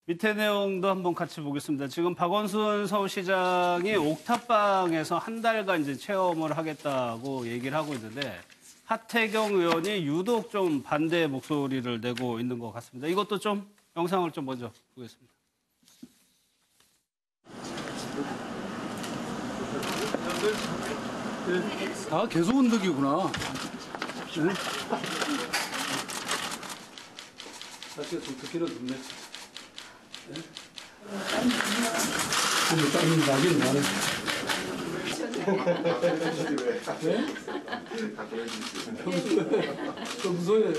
밑에 내용도 한번 같이 보겠습니다. 지금 박원순 서울시장이 옥탑방에서 한 달간 이제 체험을 하겠다고 얘기를 하고 있는데 하태경 의원이 유독 좀 반대 목소리를 내고 있는 것 같습니다. 이것도 좀 영상을 좀 먼저 보겠습니다. 아, 계속 언덕이구나. 응? 사실 좀 듣기는 좋네. 근데 땀이 나긴 나네. 네? 무서워요.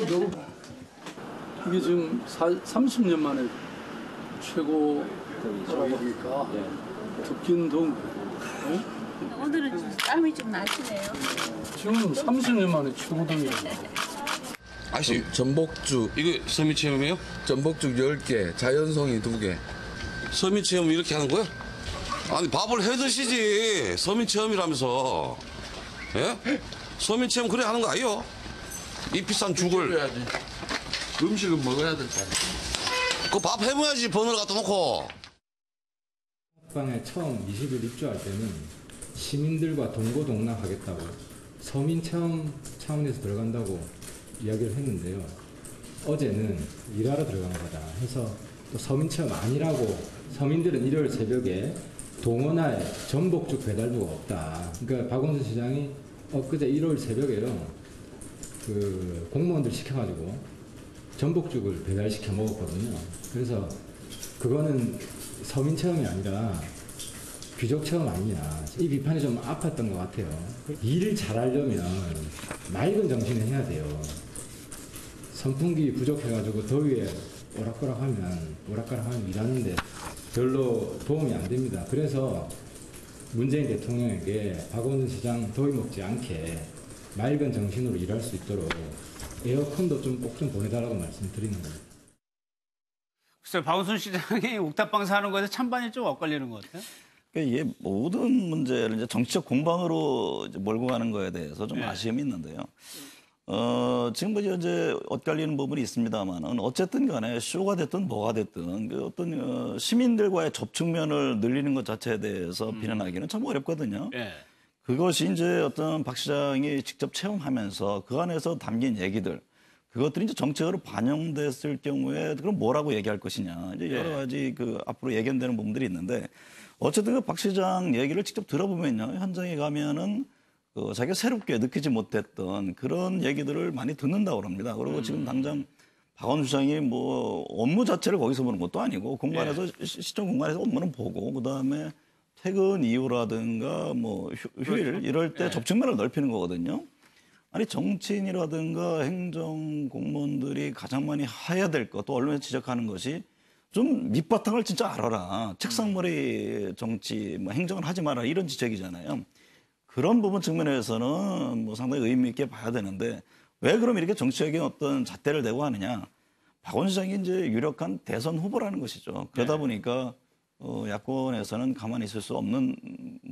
너무. 이게 지금 30년 만에 최고라고 하니까 덥긴 더운 거예요. 오늘은 좀 땀이 좀 나시네요. 지금 30년 만에 최고등이에요. 아씨 전복죽 이거 서민 체험이에요? 전복죽 10개, 자연송이 2개. 서민 체험 이렇게 하는 거야? 아니 밥을 해 드시지. 서민 체험이라면서. 예? 서민 체험 그래 하는 거 아니요? 이 비싼 죽을. 해야지. 음식은 먹어야 될 거 아니야. 그 밥 해봐야지 번호를 갖다 놓고. 방에 처음 20일 입주할 때는 시민들과 동고동락하겠다고 서민 체험 차원에서 들어간다고 이야기를 했는데요. 어제는 일하러 들어간 거다 해서 또 서민 체험 아니라고 서민들은 일요일 새벽에 동원할 전복죽 배달부가 없다. 그러니까 박원순 시장이 엊그제 일요일 새벽에요. 그 공무원들 시켜가지고 전복죽을 배달시켜 먹었거든요. 그래서 그거는 서민 체험이 아니라 귀족 체험 아니냐. 이 비판이 좀 아팠던 것 같아요. 일을 잘하려면 맑은 정신을 해야 돼요. 선풍기 부족해가지고 더위에 오락가락하면 일하는데 별로 도움이 안 됩니다. 그래서 문재인 대통령에게 박원순 시장 더위 먹지 않게 맑은 정신으로 일할 수 있도록 에어컨도 좀 꼭 좀 보내달라고 말씀드리는 겁니다. 글쎄요, 박원순 시장이 옥탑방 사는 거에서 찬반이 좀 엇갈리는 것 같아요. 이게 모든 문제를 이제 정치적 공방으로 이제 몰고 가는 거에 대해서 좀 네. 아쉬움이 있는데요. 지금 뭐 이제 엇갈리는 부분이 있습니다만은 어쨌든 간에 쇼가 됐든 뭐가 됐든 그 어떤 시민들과의 접촉면을 늘리는 것 자체에 대해서 비난하기는 참 어렵거든요. 네. 그것이 이제 어떤 박 시장이 직접 체험하면서 그 안에서 담긴 얘기들 그것들이 이제 정책으로 반영됐을 경우에 그럼 뭐라고 얘기할 것이냐 이제 여러 가지 그 앞으로 예견되는 부분들이 있는데 어쨌든 그 박 시장 얘기를 직접 들어보면요 현장에 가면은 자기가 새롭게 느끼지 못했던 그런 얘기들을 많이 듣는다고 합니다. 그리고 지금 당장 박원순 시장이 뭐 업무 자체를 거기서 보는 것도 아니고 공간에서 시청 공간에서 업무는 보고 그다음에 퇴근 이후라든가 뭐 휴일 이럴 때 접촉면을 넓히는 거거든요. 아니 정치인이라든가 행정 공무원들이 가장 많이 해야 될 것, 또 언론에 지적하는 것이 좀 밑바탕을 진짜 알아라. 책상머리 정치, 뭐 행정을 하지 마라 이런 지적이잖아요. 그런 부분 측면에서는 뭐 상당히 의미 있게 봐야 되는데 왜 그럼 이렇게 정치적인 어떤 잣대를 내고 하느냐? 박원순 시장이 이제 유력한 대선 후보라는 것이죠. 그러다 보니까 야권에서는 가만히 있을 수 없는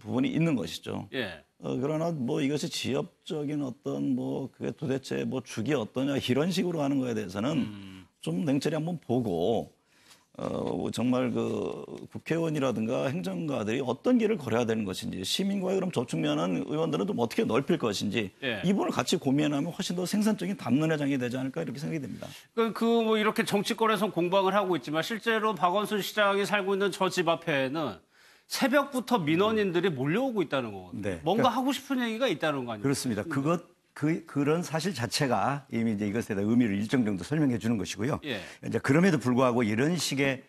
부분이 있는 것이죠. 예. 그러나 뭐 이것이 지역적인 어떤 뭐 그게 도대체 뭐 죽이 어떠냐 이런 식으로 하는 거에 대해서는 좀 냉철히 한번 보고 정말 그 국회의원이라든가 행정가들이 어떤 길을 걸어야 되는 것인지 시민과의 그럼 접촉면은 의원들은 좀 어떻게 넓힐 것인지 이 부분을 같이 고민하면 훨씬 더 생산적인 담론회장이 되지 않을까 이렇게 생각이 됩니다. 뭐 이렇게 정치권에서 공방을 하고 있지만 실제로 박원순 시장이 살고 있는 저 집 앞에는 새벽부터 민원인들이 몰려오고 있다는 거거든요. 네. 뭔가 하고 싶은 얘기가 있다는 거 아니에요? 그렇습니다. 그런 사실 자체가 이미 이제 이것에 대한 의미를 일정 정도 설명해 주는 것이고요. 예. 이제 그럼에도 불구하고 이런 식의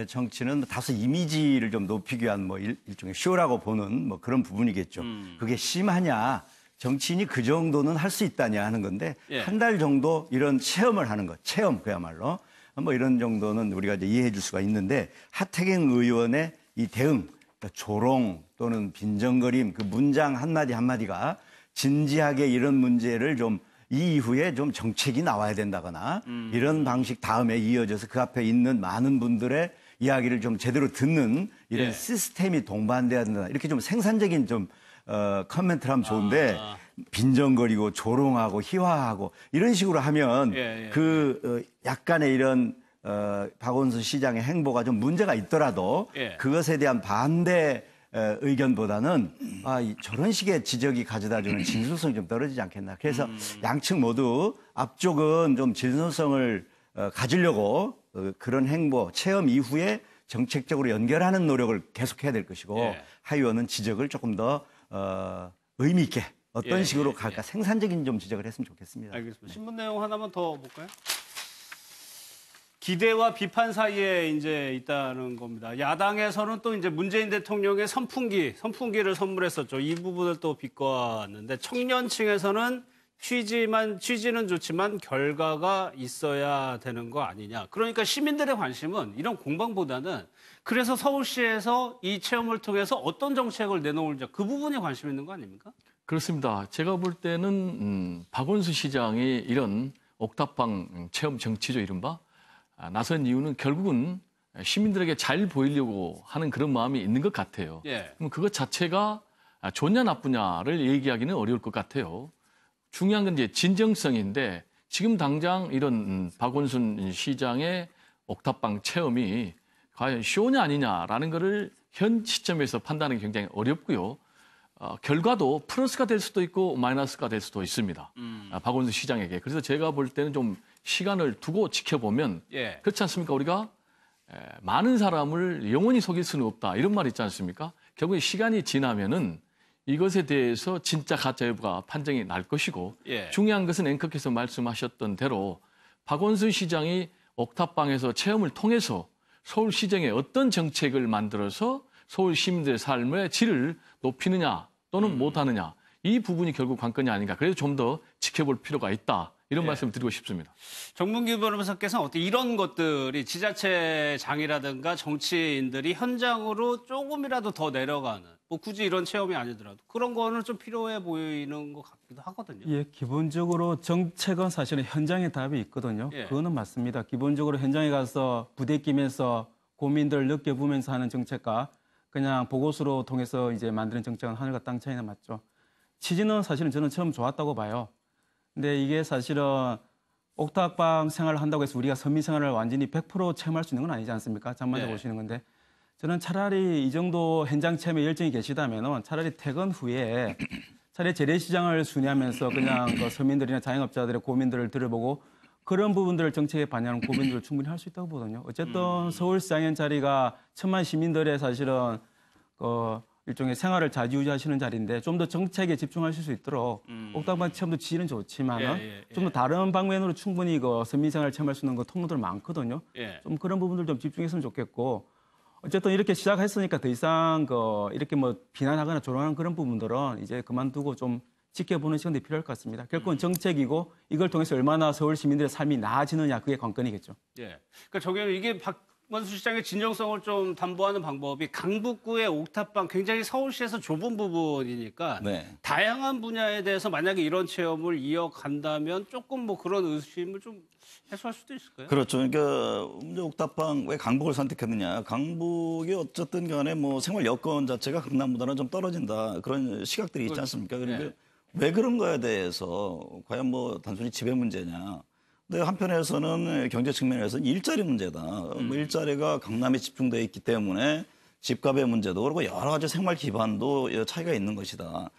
정치는 다소 이미지를 좀 높이기 위한 뭐 일종의 쇼라고 보는 뭐 그런 부분이겠죠. 그게 심하냐, 정치인이 그 정도는 할 수 있다냐 하는 건데 한 달 정도 이런 체험을 하는 것, 체험 그야말로 뭐 이런 정도는 우리가 이제 이해해 줄 수가 있는데 하태경 의원의 이 대응, 그러니까 조롱 또는 빈정거림 그 문장 한마디 한마디가 진지하게 이런 문제를 좀 이 이후에 좀 정책이 나와야 된다거나 이런 방식 다음에 이어져서 그 앞에 있는 많은 분들의 이야기를 좀 제대로 듣는 이런 시스템이 동반돼야 된다. 이렇게 좀 생산적인 좀 커멘트를 하면 좋은데 빈정거리고 조롱하고 희화하고 이런 식으로 하면 약간의 이런 박원순 시장의 행보가 좀 문제가 있더라도 예. 그것에 대한 반대 의견보다는 저런 식의 지적이 가져다주는 진솔성이 좀 떨어지지 않겠나. 그래서 양측 모두 앞쪽은 좀 진솔성을 가지려고 그런 행보, 체험 이후에 정책적으로 연결하는 노력을 계속해야 될 것이고 예. 하의원은 지적을 조금 더 의미 있게 어떤 예, 식으로 예, 갈까 생산적인 좀 지적을 했으면 좋겠습니다. 알겠습니다. 신문 내용 하나만 더 볼까요? 기대와 비판 사이에 이제 있다는 겁니다. 야당에서는 또 이제 문재인 대통령의 선풍기를 선물했었죠. 이 부분을 또 비꼬았는데 청년층에서는 취지는 좋지만 결과가 있어야 되는 거 아니냐. 그러니까 시민들의 관심은 이런 공방보다는 그래서 서울시에서 이 체험을 통해서 어떤 정책을 내놓을지 그 부분에 관심 있는 거 아닙니까? 그렇습니다. 제가 볼 때는 박원순 시장이 이런 옥탑방 체험 정치죠, 이른바. 나선 이유는 결국은 시민들에게 잘 보이려고 하는 그런 마음이 있는 것 같아요. 예. 그럼 그것 자체가 좋냐 나쁘냐를 얘기하기는 어려울 것 같아요. 중요한 건 이제 진정성인데 지금 당장 이런 박원순 시장의 옥탑방 체험이 과연 쇼냐 아니냐라는 거를 현 시점에서 판단하기 굉장히 어렵고요. 결과도 플러스가 될 수도 있고 마이너스가 될 수도 있습니다. 박원순 시장에게. 그래서 제가 볼 때는 좀 시간을 두고 지켜보면 예. 그렇지 않습니까? 우리가 많은 사람을 영원히 속일 수는 없다. 이런 말 있지 않습니까? 결국에 시간이 지나면은 이것에 대해서 진짜 가짜 여부가 판정이 날 것이고 예. 중요한 것은 앵커께서 말씀하셨던 대로 박원순 시장이 옥탑방에서 체험을 통해서 서울시정에 어떤 정책을 만들어서 서울 시민들의 삶의 질을 높이느냐 또는 못하느냐 이 부분이 결국 관건이 아닌가. 그래서 좀 더 지켜볼 필요가 있다. 이런 말씀을 드리고 싶습니다. 정문기 변호사께서는 어때 이런 것들이 지자체장이라든가 정치인들이 현장으로 조금이라도 더 내려가는 뭐 굳이 이런 체험이 아니더라도 그런 거는 좀 필요해 보이는 것 같기도 하거든요. 예, 기본적으로 정책은 사실은 현장에 답이 있거든요. 예. 그거는 맞습니다. 기본적으로 현장에 가서 부대끼면서 고민들을 느껴보면서 하는 정책과 그냥 보고서로 통해서 이제 만드는 정책은 하늘과 땅 차이나 맞죠. 취지는 사실은 저는 처음 좋았다고 봐요. 근데 이게 사실은 옥탑방 생활을 한다고 해서 우리가 서민 생활을 완전히 100% 체험할 수 있는 건 아니지 않습니까? 잠만 자보시는 건데 저는 차라리 이 정도 현장 체험에 열정이 계시다면 차라리 퇴근 후에 차라리 재래시장을 순회하면서 그냥 그 서민들이나 자영업자들의 고민들을 들어보고 그런 부분들을 정책에 반영하는 고민들을 충분히 할 수 있다고 보거든요. 어쨌든 서울시장의 자리가 천만 시민들의 사실은 일종의 생활을 좌지우지하시는 자리인데 좀 더 정책에 집중하실 수 있도록 옥탑방 체험도 지는 좋지만은 좀 더 다른 방면으로 충분히 서민 생활을 체험할 수 있는 통로들 많거든요. 좀 그런 부분들 좀 집중했으면 좋겠고 어쨌든 이렇게 시작했으니까 더 이상 이렇게 뭐 비난하거나 조롱하는 그런 부분들은 이제 그만두고 좀 지켜보는 시간이 필요할 것 같습니다. 결국은 정책이고 이걸 통해서 얼마나 서울 시민들의 삶이 나아지느냐 그게 관건이겠죠. 예. 그러니까 저게 이게 박원순 시장의 진정성을 좀 담보하는 방법이 강북구의 옥탑방 굉장히 서울시에서 좁은 부분이니까 네. 다양한 분야에 대해서 만약에 이런 체험을 이어간다면 조금 뭐 그런 의심을 좀 해소할 수도 있을까요? 그렇죠. 그러니까 옥탑방 왜 강북을 선택했느냐. 강북이 어쨌든 간에 뭐 생활 여건 자체가 강남보다는 좀 떨어진다. 그런 시각들이 있지 않습니까? 그러니까 네. 왜 그런 거에 대해서 과연 뭐 단순히 집의 문제냐. 근데 한편에서는 경제 측면에서는 일자리 문제다. 뭐 일자리가 강남에 집중되어 있기 때문에 집값의 문제도 그리고 여러 가지 생활 기반도 차이가 있는 것이다.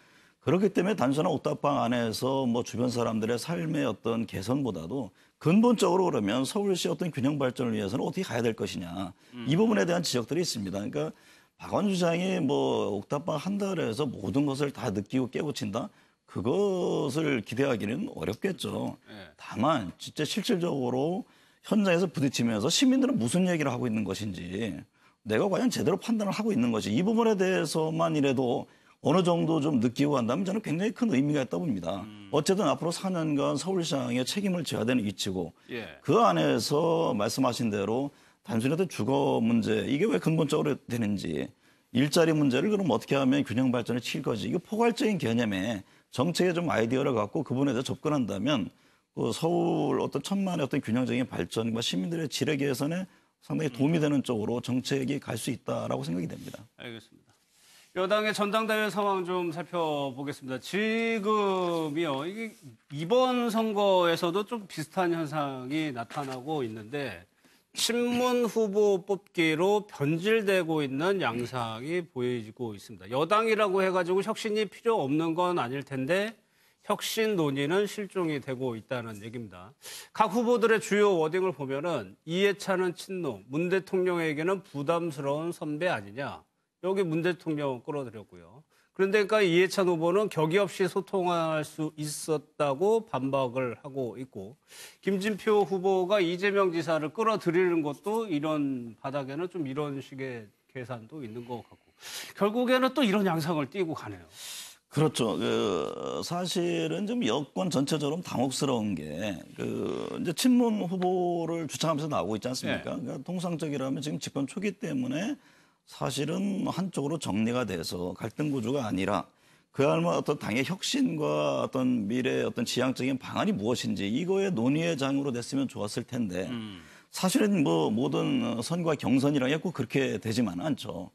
그렇기 때문에 단순한 옥탑방 안에서 뭐 주변 사람들의 삶의 어떤 개선보다도 근본적으로 그러면 서울시 어떤 균형 발전을 위해서는 어떻게 가야 될 것이냐. 이 부분에 대한 지적들이 있습니다. 그러니까 박원순 시장이 뭐 옥탑방 한 달에서 모든 것을 다 느끼고 깨우친다. 그것을 기대하기는 어렵겠죠. 다만 진짜 실질적으로 현장에서 부딪히면서 시민들은 무슨 얘기를 하고 있는 것인지 내가 과연 제대로 판단을 하고 있는 것이 이 부분에 대해서만이라도 어느 정도 좀 느끼고 간다면 저는 굉장히 큰 의미가 있다고 봅니다. 어쨌든 앞으로 4년간 서울시장의 책임을 져야 되는 위치고 그 안에서 말씀하신 대로 단순히 어떤 주거 문제 이게 왜 근본적으로 되는지 일자리 문제를 그럼 어떻게 하면 균형 발전을 칠 거지 이게 포괄적인 개념에 정책에 좀 아이디어를 갖고 그 부분에 대해서 접근한다면 그 서울 어떤 천만의 어떤 균형적인 발전과 시민들의 질의 개선에 상당히 도움이 되는 쪽으로 정책이 갈 수 있다라고 생각이 됩니다. 알겠습니다. 여당의 전당대회 상황 좀 살펴보겠습니다. 지금이요, 이게 이번 선거에서도 좀 비슷한 현상이 나타나고 있는데 친문 후보 뽑기로 변질되고 있는 양상이 보이고 있습니다. 여당이라고 해가지고 혁신이 필요 없는 건 아닐 텐데 혁신 논의는 실종이 되고 있다는 얘기입니다. 각 후보들의 주요 워딩을 보면은 이해찬은 친노, 문 대통령에게는 부담스러운 선배 아니냐. 여기 문 대통령 끌어들였고요. 그런데 그러니까 이해찬 후보는 격의 없이 소통할 수 있었다고 반박을 하고 있고 김진표 후보가 이재명 지사를 끌어들이는 것도 이런 바닥에는 좀 이런 식의 계산도 있는 것 같고 결국에는 또 이런 양상을 띠고 가네요. 그렇죠. 사실은 좀 여권 전체적으로 당혹스러운 게 이제 친문 후보를 주창하면서 나오고 있지 않습니까? 네. 그러니까 통상적이라면 지금 집권 초기 때문에 사실은 한쪽으로 정리가 돼서 갈등 구조가 아니라 그야말로 어떤 당의 혁신과 어떤 미래의 어떤 지향적인 방안이 무엇인지 이거의 논의의 장으로 됐으면 좋았을 텐데 사실은 뭐 모든 선과 경선이랑 했고 그렇게 되지만은 않죠.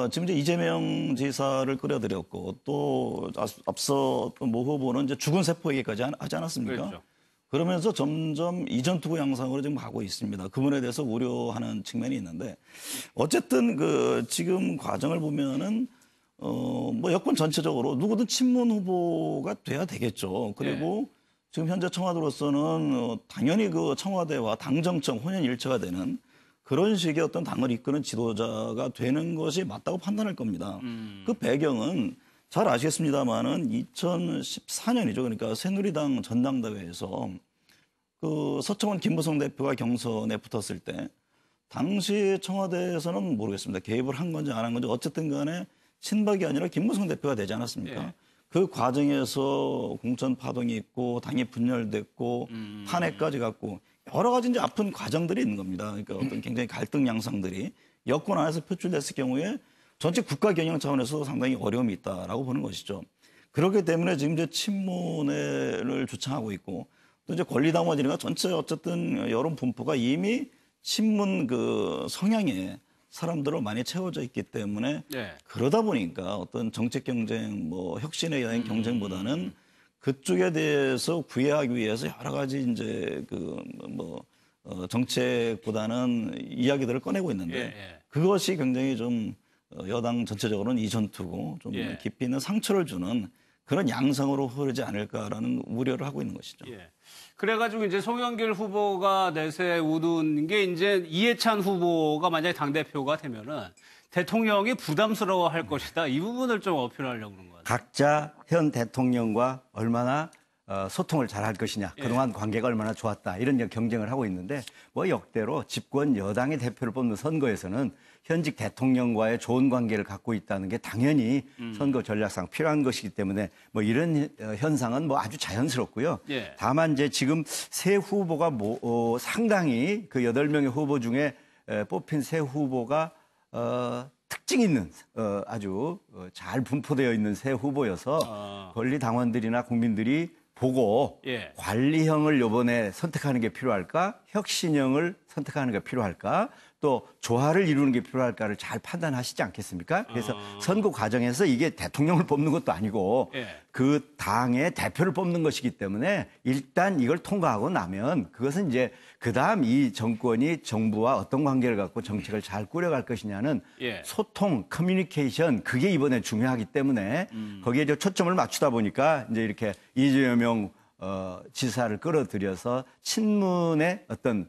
지금 이제 이재명 지사를 끌어들였고 또 앞서 모 후보는 이제 죽은 세포 얘기까지 하지 않았습니까? 그렇죠. 그러면서 점점 이전 투구 양상으로 지금 가고 있습니다. 그분에 대해서 우려하는 측면이 있는데 어쨌든 지금 과정을 보면은 뭐 여권 전체적으로 누구든 친문 후보가 돼야 되겠죠. 그리고 지금 현재 청와대로서는 당연히 그 청와대와 당정청 혼연일체가 되는 그런 식의 어떤 당을 이끄는 지도자가 되는 것이 맞다고 판단할 겁니다. 그 배경은 잘 아시겠습니다만은 2014년이죠. 그러니까 새누리당 전당대회에서 그 서청원 김무성 대표가 경선에 붙었을 때 당시 청와대에서는 모르겠습니다. 개입을 한 건지 안 한 건지 어쨌든 간에 친박이 아니라 김무성 대표가 되지 않았습니까? 예. 그 과정에서 공천 파동이 있고 당이 분열됐고 탄핵까지 갔고 여러 가지 이제 아픈 과정들이 있는 겁니다. 그러니까 어떤 굉장히 갈등 양상들이 여권 안에서 표출됐을 경우에 전체 국가 경영 차원에서 상당히 어려움이 있다라고 보는 것이죠. 그렇기 때문에 지금 이제 친문을 주창하고 있고 또 이제 권리당원이나 전체 어쨌든 여론 분포가 이미 친문 성향에 사람들로 많이 채워져 있기 때문에 그러다 보니까 어떤 정책 경쟁, 뭐 혁신에 대한 경쟁보다는 그쪽에 대해서 구애하기 위해서 여러 가지 이제 정책보다는 이야기들을 꺼내고 있는데 그것이 굉장히 좀 여당 전체적으로는 이전투고 좀 깊이 있는 상처를 주는 그런 양상으로 흐르지 않을까라는 우려를 하고 있는 것이죠. 그래가지고 이제 송영길 후보가 내세우는 게 이제 이해찬 후보가 만약에 당대표가 되면은 대통령이 부담스러워할 것이다. 이 부분을 좀 어필하려고 그런 것 같아요. 각자 현 대통령과 얼마나 소통을 잘할 것이냐, 그동안 관계가 얼마나 좋았다 이런 경쟁을 하고 있는데 뭐 역대로 집권 여당의 대표를 뽑는 선거에서는 현직 대통령과의 좋은 관계를 갖고 있다는 게 당연히 선거 전략상 필요한 것이기 때문에 뭐 이런 현상은 뭐 아주 자연스럽고요. 다만 이제 지금 새 후보가 상당히 그 8명의 후보 중에 뽑힌 새 후보가 특징 있는 아주 잘 분포되어 있는 새 후보여서 권리 당원들이나 국민들이 보고 관리형을 이번에 선택하는 게 필요할까, 혁신형을 선택하는 게 필요할까, 또 조화를 이루는 게 필요할까를 잘 판단하시지 않겠습니까? 그래서 선거 과정에서 이게 대통령을 뽑는 것도 아니고 그 당의 대표를 뽑는 것이기 때문에 일단 이걸 통과하고 나면 그것은 이제 그다음 이 정권이 정부와 어떤 관계를 갖고 정책을 잘 꾸려갈 것이냐는 소통, 커뮤니케이션 그게 이번에 중요하기 때문에 거기에 이제 초점을 맞추다 보니까 이제 이렇게 이재명 지사를 끌어들여서 친문의 어떤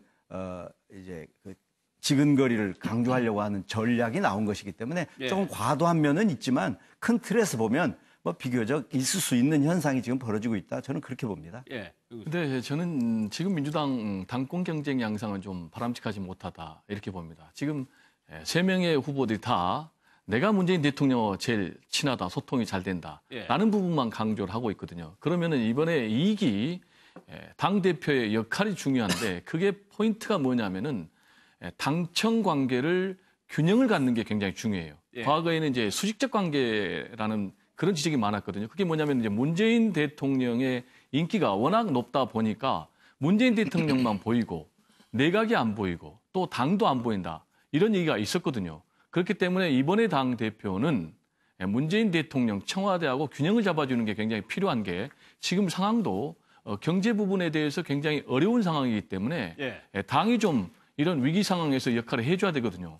이제 그 지근거리를 강조하려고 하는 전략이 나온 것이기 때문에 조금 과도한 면은 있지만 큰 틀에서 보면 뭐 비교적 있을 수 있는 현상이 지금 벌어지고 있다. 저는 그렇게 봅니다. 근데 저는 지금 민주당 당권 경쟁 양상은 좀 바람직하지 못하다 이렇게 봅니다. 지금 3명의 후보들이 다 내가 문재인 대통령과 제일 친하다, 소통이 잘 된다 라는 부분만 강조를 하고 있거든요. 그러면은 이번에 이익이 당대표의 역할이 중요한데 그게 포인트가 뭐냐면은 당청 관계를 균형을 갖는 게 굉장히 중요해요. 과거에는 이제 수직적 관계라는 그런 지적이 많았거든요. 그게 뭐냐면 이제 문재인 대통령의 인기가 워낙 높다 보니까 문재인 대통령만 보이고 내각이 안 보이고 또 당도 안 보인다. 이런 얘기가 있었거든요. 그렇기 때문에 이번에 당 대표는 문재인 대통령 청와대하고 균형을 잡아주는 게 굉장히 필요한 게 지금 상황도 경제 부분에 대해서 굉장히 어려운 상황이기 때문에 당이 좀 이런 위기 상황에서 역할을 해줘야 되거든요.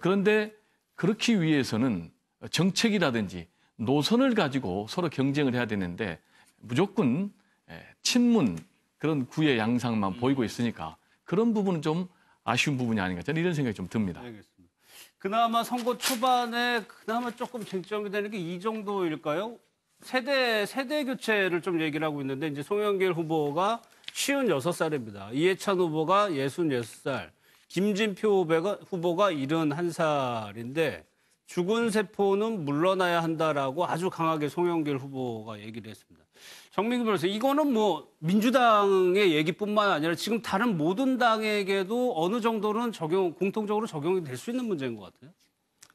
그런데 그렇기 위해서는 정책이라든지 노선을 가지고 서로 경쟁을 해야 되는데 무조건 친문 그런 구의 양상만 보이고 있으니까 그런 부분은 좀 아쉬운 부분이 아닌가 저는 이런 생각이 좀 듭니다. 알겠습니다. 그나마 선거 초반에 그나마 조금 쟁점이 되는 게 이 정도일까요? 세대 교체를 좀 얘기를 하고 있는데 이제 송영길 후보가 56살입니다. 이해찬 후보가 66살, 김진표 후보가 71살인데 죽은 세포는 물러나야 한다라고 아주 강하게 송영길 후보가 얘기를 했습니다. 정민규 변호사, 이거는 뭐 민주당의 얘기뿐만 아니라 지금 다른 모든 당에게도 어느 정도는 공통적으로 적용이 될 수 있는 문제인 것 같아요.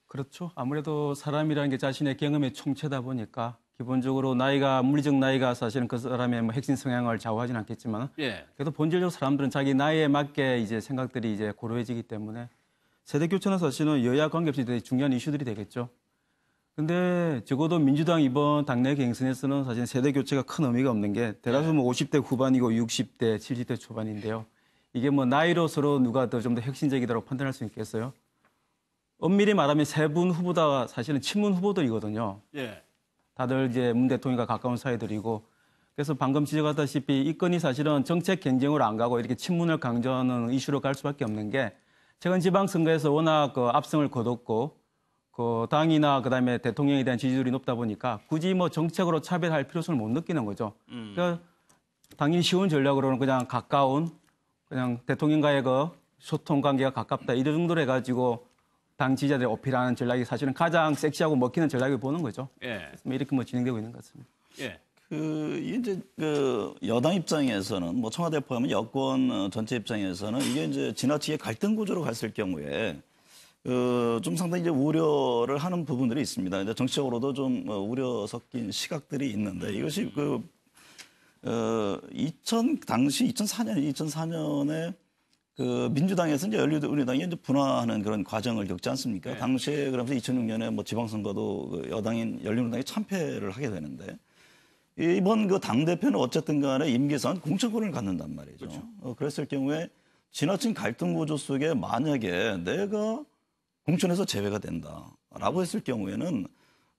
그렇죠. 아무래도 사람이라는 게 자신의 경험의 총체다 보니까 기본적으로 물리적 나이가 사실은 그 사람의 뭐 핵심 성향을 좌우하지는 않겠지만 예. 그래도 본질적으로 사람들은 자기 나이에 맞게 이제 생각들이 이제 고려해지기 때문에 세대 교체는 사실은 여야 관계없이 되게 중요한 이슈들이 되겠죠. 근데 적어도 민주당 이번 당내 경선에서는 사실 세대 교체가 큰 의미가 없는 게 대다수 뭐 50대 후반이고 60대, 70대 초반인데요. 이게 뭐 나이로 서로 누가 더 좀 더 혁신적이다고 판단할 수 있겠어요? 엄밀히 말하면 세 분 후보 다 사실은 친문 후보들이거든요. 예. 다들 이제 문 대통령과 가까운 사이들이고 그래서 방금 지적하다시피 이 건이 사실은 정책 경쟁으로 안 가고 이렇게 친문을 강조하는 이슈로 갈 수밖에 없는 게 최근 지방선거에서 워낙 압승을 거뒀고 그 당이나 그다음에 대통령에 대한 지지율이 높다 보니까 굳이 뭐 정책으로 차별할 필요성을 못 느끼는 거죠. 그러니까 당연히 쉬운 전략으로는 그냥 가까운 그냥 대통령과의 그 소통 관계가 가깝다 이런 정도로 해가지고 당 지지자들이 어필하는 전략이 사실은 가장 섹시하고 먹히는 전략을 보는 거죠. 예. 이렇게 뭐 진행되고 있는 것 같습니다. 예. 이제 여당 입장에서는 뭐 청와대 포함한 여권 전체 입장에서는 이게 이제 지나치게 갈등 구조로 갔을 경우에 좀 상당히 이제 우려를 하는 부분들이 있습니다. 이제 정치적으로도 좀 우려 섞인 시각들이 있는데 이것이 당시 2004년에 민주당에서 이제 열린우리당이 이제 분화하는 그런 과정을 겪지 않습니까? 네. 당시에 그러면서 2006년에 뭐 지방선거도 여당인 열린우리당이 참패를 하게 되는데 이번 당대표는 어쨌든 간에 임기상 공천권을 갖는단 말이죠. 그렇죠. 그랬을 경우에 지나친 갈등 구조 속에 만약에 내가 공천에서 제외가 된다라고 했을 경우에는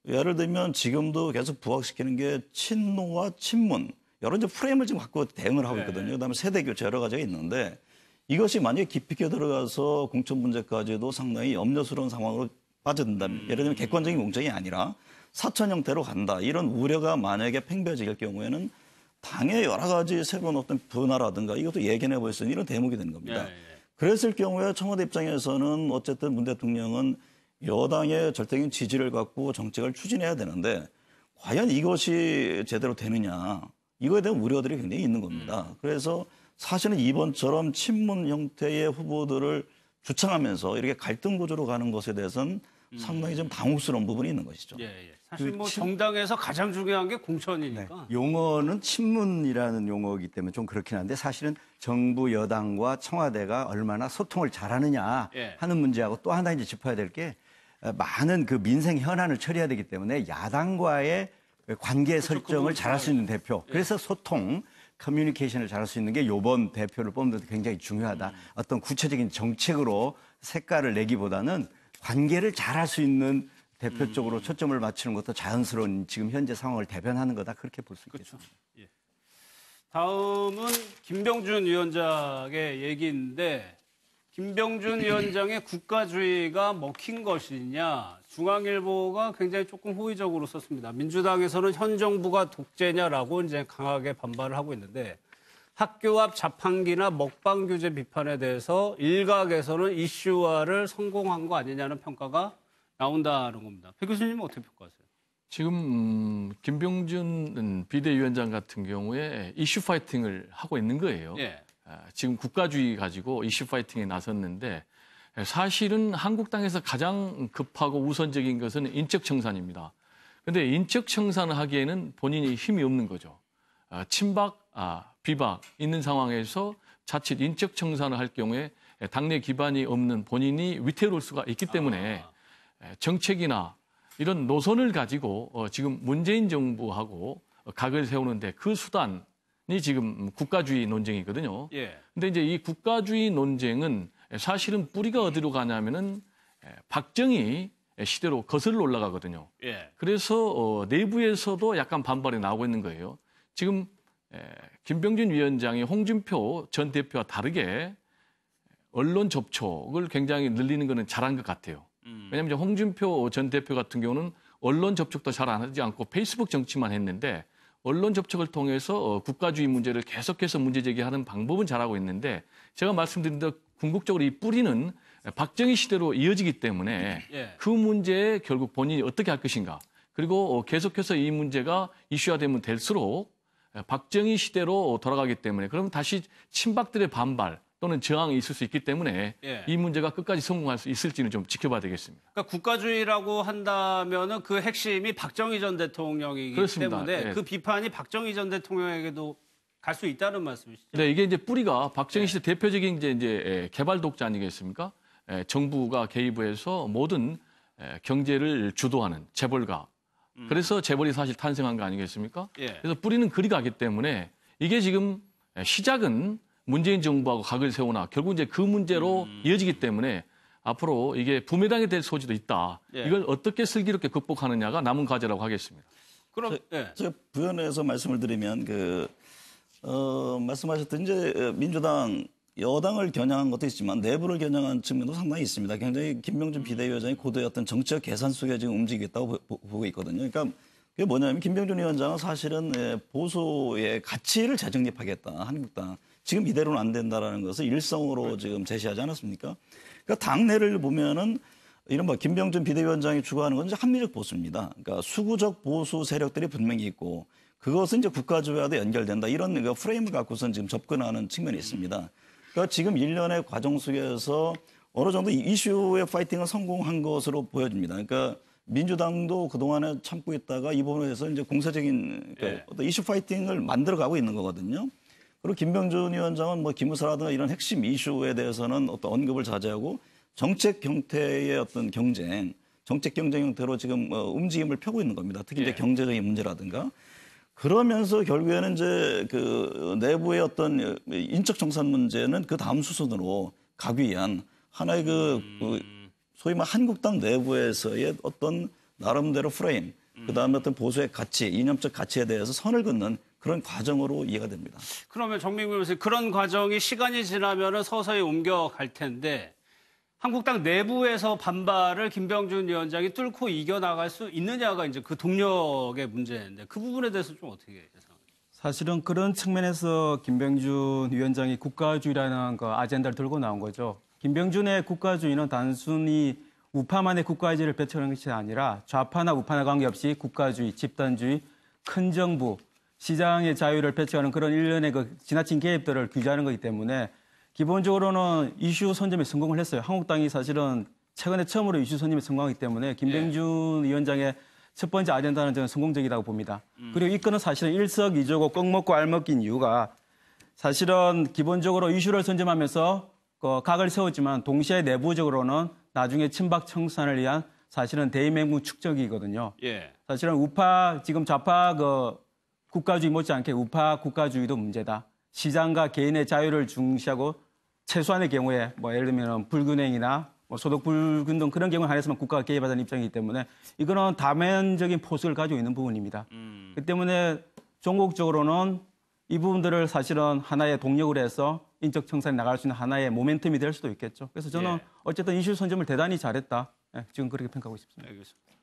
예를 들면 지금도 계속 부각시키는 게 친노와 친문 여러 이제 프레임을 지금 갖고 대응을 하고 있거든요. 그다음에 세대 교체 여러 가지가 있는데 이것이 만약에 깊이 있게 들어가서 공천 문제까지도 상당히 염려스러운 상황으로 빠져든다면 예를 들면 객관적인 공천이 아니라 사천 형태로 간다. 이런 우려가 만약에 팽배해질 경우에는 당의 여러 가지 새로운 어떤 변화라든가 이것도 예견해 볼 수 있는 이런 대목이 되는 겁니다. 그랬을 경우에 청와대 입장에서는 어쨌든 문 대통령은 여당의 절대적인 지지를 갖고 정책을 추진해야 되는데 과연 이것이 제대로 되느냐. 이거에 대한 우려들이 굉장히 있는 겁니다. 그래서 사실은 이번처럼 친문 형태의 후보들을 주창하면서 이렇게 갈등 구조로 가는 것에 대해서는 상당히 좀 당혹스러운 부분이 있는 것이죠. 예, 예. 사실 뭐 정당에서 가장 중요한 게 공천이니까. 네. 용어는 친문이라는 용어이기 때문에 좀 그렇긴 한데 사실은 정부 여당과 청와대가 얼마나 소통을 잘하느냐 하는 문제하고 또 하나 이제 짚어야 될 게 많은 그 민생 현안을 처리해야 되기 때문에 야당과의 관계 설정을 잘할 수 있는 대표. 그래서 소통, 커뮤니케이션을 잘할 수 있는 게 이번 대표를 뽑는 데 굉장히 중요하다. 어떤 구체적인 정책으로 색깔을 내기보다는 관계를 잘할 수 있는 대표 쪽으로 초점을 맞추는 것도 자연스러운 지금 현재 상황을 대변하는 거다. 그렇게 볼 수 있겠습니다. 예. 다음은 김병준 위원장의 얘기인데 김병준 위원장의 국가주의가 먹힌 것이냐 중앙일보가 굉장히 조금 호의적으로 썼습니다. 민주당에서는 현 정부가 독재냐라고 이제 강하게 반발을 하고 있는데 학교 앞 자판기나 먹방 규제 비판에 대해서 일각에서는 이슈화를 성공한 거 아니냐는 평가가 나온다는 겁니다. 배 교수님은 어떻게 평가하세요? 지금 김병준 비대위원장 같은 경우에 이슈 파이팅을 하고 있는 거예요. 예. 지금 국가주의 가지고 이슈 파이팅에 나섰는데 사실은 한국당에서 가장 급하고 우선적인 것은 인적 청산입니다. 그런데 인적 청산을 하기에는 본인이 힘이 없는 거죠. 친박, 비박 있는 상황에서 자칫 인적 청산을 할 경우에 당내 기반이 없는 본인이 위태로울 수가 있기 때문에 정책이나 이런 노선을 가지고 지금 문재인 정부하고 각을 세우는데 그 수단이 지금 국가주의 논쟁이거든요. 예. 근데 이제 이 국가주의 논쟁은 사실은 뿌리가 어디로 가냐면은 박정희 시대로 거슬러 올라가거든요. 예. 그래서 내부에서도 약간 반발이 나오고 있는 거예요. 지금 김병준 위원장이 홍준표 전 대표와 다르게 언론 접촉을 굉장히 늘리는 거는 잘한 것 같아요. 왜냐하면 홍준표 전 대표 같은 경우는 언론 접촉도 잘 안 하지 않고 페이스북 정치만 했는데 언론 접촉을 통해서 국가주의 문제를 계속해서 문제 제기하는 방법은 잘하고 있는데 제가 말씀드린 대로 궁극적으로 이 뿌리는 박정희 시대로 이어지기 때문에 예. 그 문제에 결국 본인이 어떻게 할 것인가. 그리고 계속해서 이 문제가 이슈화되면 될수록 박정희 시대로 돌아가기 때문에 그러면 다시 친박들의 반발 또는 저항이 있을 수 있기 때문에 예. 이 문제가 끝까지 성공할 수 있을지는 좀 지켜봐야 되겠습니다. 그러니까 국가주의라고 한다면은 그 핵심이 박정희 전 대통령이기 그렇습니다. 때문에 예. 그 비판이 박정희 전 대통령에게도 갈 수 있다는 말씀이시죠? 네, 이게 이제 뿌리가 박정희 예. 시대 대표적인 이제 개발 독자 아니겠습니까? 정부가 개입해서 모든 경제를 주도하는 재벌가. 그래서 재벌이 사실 탄생한 거 아니겠습니까? 예. 그래서 뿌리는 그리 가기 때문에 이게 지금 시작은 문재인 정부하고 각을 세우나 결국 이제 그 문제로 이어지기 때문에 앞으로 이게 부메랑이 될 소지도 있다. 예. 이걸 어떻게 슬기롭게 극복하느냐가 남은 과제라고 하겠습니다. 그럼 예. 제가 부연해서 말씀을 드리면 말씀하셨듯이 이제 민주당 여당을 겨냥한 것도 있지만 내부를 겨냥한 측면도 상당히 있습니다. 굉장히 김병준 비대위원장이 고도의 어떤 정치적 계산 속에 지금 움직이겠다고 보고 있거든요. 그러니까 그게 뭐냐면 김병준 위원장은 사실은 보수의 가치를 재정립하겠다. 한국당. 지금 이대로는 안 된다라는 것을 일성으로 지금 제시하지 않았습니까? 그러니까 당내를 보면은 이른바 김병준 비대위원장이 추구하는 건 이제 합리적 보수입니다. 그러니까 수구적 보수 세력들이 분명히 있고 그것은 이제 국가주의와도 연결된다. 이런 그 프레임을 갖고선 지금 접근하는 측면이 있습니다. 그러니까 지금 일련의 과정 속에서 어느 정도 이슈의 파이팅은 성공한 것으로 보여집니다. 그러니까 민주당도 그동안에 참고 있다가 이 부분에서 이제 공세적인 예. 어떤 이슈 파이팅을 만들어가고 있는 거거든요. 그리고 김병준 위원장은 뭐 기무사라든가 이런 핵심 이슈에 대해서는 어떤 언급을 자제하고 정책 형태의 어떤 경쟁, 정책 경쟁 형태로 지금 움직임을 펴고 있는 겁니다. 특히 이제 예. 경제적인 문제라든가. 그러면서 결국에는 이제 그 내부의 어떤 인적 정산 문제는 그 다음 수순으로 가기 위한 하나의 그 소위 말 한국당 내부에서의 어떤 나름대로 프레임, 그다음에 어떤 보수의 가치, 이념적 가치에 대해서 선을 긋는 그런 과정으로 이해가 됩니다. 그러면 정민구 변호사님 그런 과정이 시간이 지나면은 서서히 옮겨갈 텐데 한국당 내부에서 반발을 김병준 위원장이 뚫고 이겨나갈 수 있느냐가 이제 그 동력의 문제인데 그 부분에 대해서 좀 어떻게 예상하세요? 사실은 그런 측면에서 김병준 위원장이 국가주의라는 그 아젠다를 들고 나온 거죠. 김병준의 국가주의는 단순히 우파만의 국가주의를 펼쳐는 것이 아니라 좌파나 우파나 관계없이 국가주의, 집단주의, 큰 정부, 시장의 자유를 펼쳐가는 그런 일련의 그 지나친 개입들을 규제하는 거기 때문에 기본적으로는 이슈 선점에 성공을 했어요. 한국당이 사실은 최근에 처음으로 이슈 선점에 성공하기 때문에 김병준 위원장의 첫 번째 아젠다는 저는 성공적이라고 봅니다. 그리고 이거는 사실은 일석이조고 꼭 먹고 알 먹긴 이유가 사실은 기본적으로 이슈를 선점하면서 그 각을 세웠지만 동시에 내부적으로는 나중에 친박 청산을 위한 사실은 대의명분 축적이거든요. 예. 사실은 우파 지금 좌파 그 국가주의 못지않게 우파 국가주의도 문제다. 시장과 개인의 자유를 중시하고 최소한의 경우에 뭐 예를 들면 불균형이나 뭐 소득 불균등 그런 경우에 한해서만 국가가 개입하자는 입장이기 때문에 이거는 다면적인 포석을 가지고 있는 부분입니다. 그렇기 때문에 종국적으로는 이 부분들을 사실은 하나의 동력으로 해서 인적 청산에 나갈 수 있는 하나의 모멘텀이 될 수도 있겠죠. 그래서 저는 예. 어쨌든 이슈 선점을 대단히 잘했다. 예, 지금 그렇게 평가하고 싶습니다. 알겠습니다.